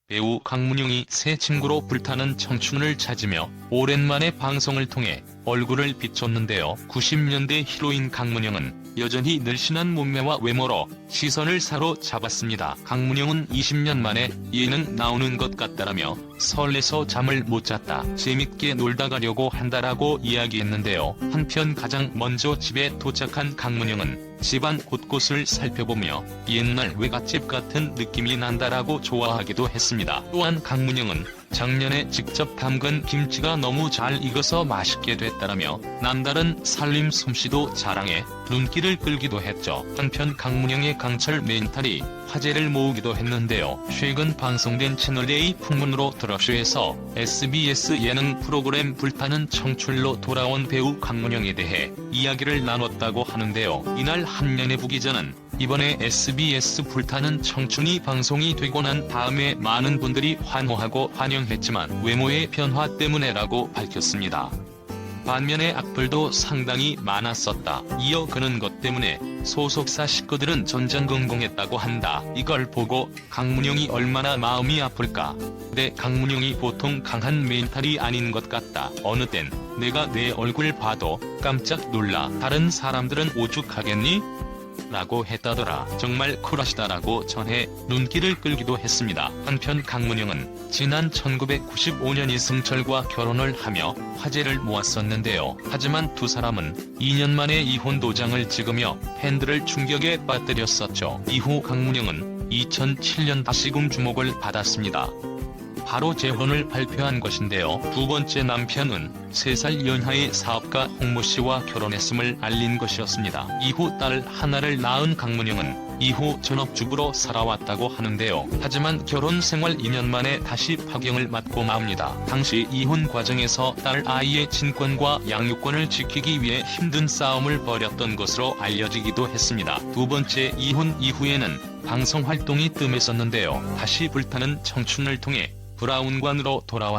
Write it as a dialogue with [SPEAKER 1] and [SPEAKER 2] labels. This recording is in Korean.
[SPEAKER 1] 배우 강문영이 새 친구로 불타는 청춘을 찾으며 오랜만에 방송을 통해 얼굴을 비췄는데요. 90년대 히로인 강문영은 여전히 늘씬한 몸매와 외모로 시선을 사로잡았습니다. 강문영은 20년 만에 예능 나오는 것 같다라며 설레서 잠을 못 잤다, 재밌게 놀다 가려고 한다라고 이야기했는데요. 한편 가장 먼저 집에 도착한 강문영은 집안 곳곳을 살펴보며 옛날 외갓집 같은 느낌이 난다라고 좋아하기도 했습니다. 또한 강문영은 작년에 직접 담근 김치가 너무 잘 익어서 맛있게 됐다라며 남다른 살림 솜씨도 자랑해 눈길을 끌기도 했죠. 한편 강문영의 강철 멘탈이 화제를 모으기도 했는데요. 최근 방송된 채널A 풍문으로 드라쇼에서 SBS 예능 프로그램 불타는 청춘로 돌아온 배우 강문영에 대해 이야기를 나눴다고 하는데요. 이날 한면의 부기자는 이번에 SBS 불타는 청춘이 방송이 되고 난 다음에 많은 분들이 환호하고 환영했지만 외모의 변화 때문에라고 밝혔습니다. 반면에 악플도 상당히 많았었다. 이어 그는 것 때문에 소속사 식구들은 전전긍긍했다고 한다. 이걸 보고 강문영이 얼마나 마음이 아플까. 근데 강문영이 보통 강한 멘탈이 아닌 것 같다. 어느 땐 내가 내 얼굴 봐도 깜짝 놀라. 다른 사람들은 오죽하겠니? 라고 했다더라. 정말 쿨하시다라고 전해 눈길을 끌기도 했습니다. 한편 강문영은 지난 1995년 이승철과 결혼을 하며 화제를 모았었는데요. 하지만 두 사람은 2년 만에 이혼 도장을 찍으며 팬들을 충격에 빠뜨렸었죠. 이후 강문영은 2007년 다시금 주목을 받았습니다. 바로 재혼을 발표한 것인데요. 두 번째 남편은 3살 연하의 사업가 홍모씨와 결혼했음을 알린 것이었습니다. 이후 딸 하나를 낳은 강문영은 이후 전업주부로 살아왔다고 하는데요. 하지만 결혼 생활 2년 만에 다시 파경을 맞고 맙니다. 당시 이혼 과정에서 딸 아이의 친권과 양육권을 지키기 위해 힘든 싸움을 벌였던 것으로 알려지기도 했습니다. 두 번째 이혼 이후에는 방송 활동이 뜸했었는데요. 다시 불타는 청춘을 통해 브라운관으로 돌아왔습니다.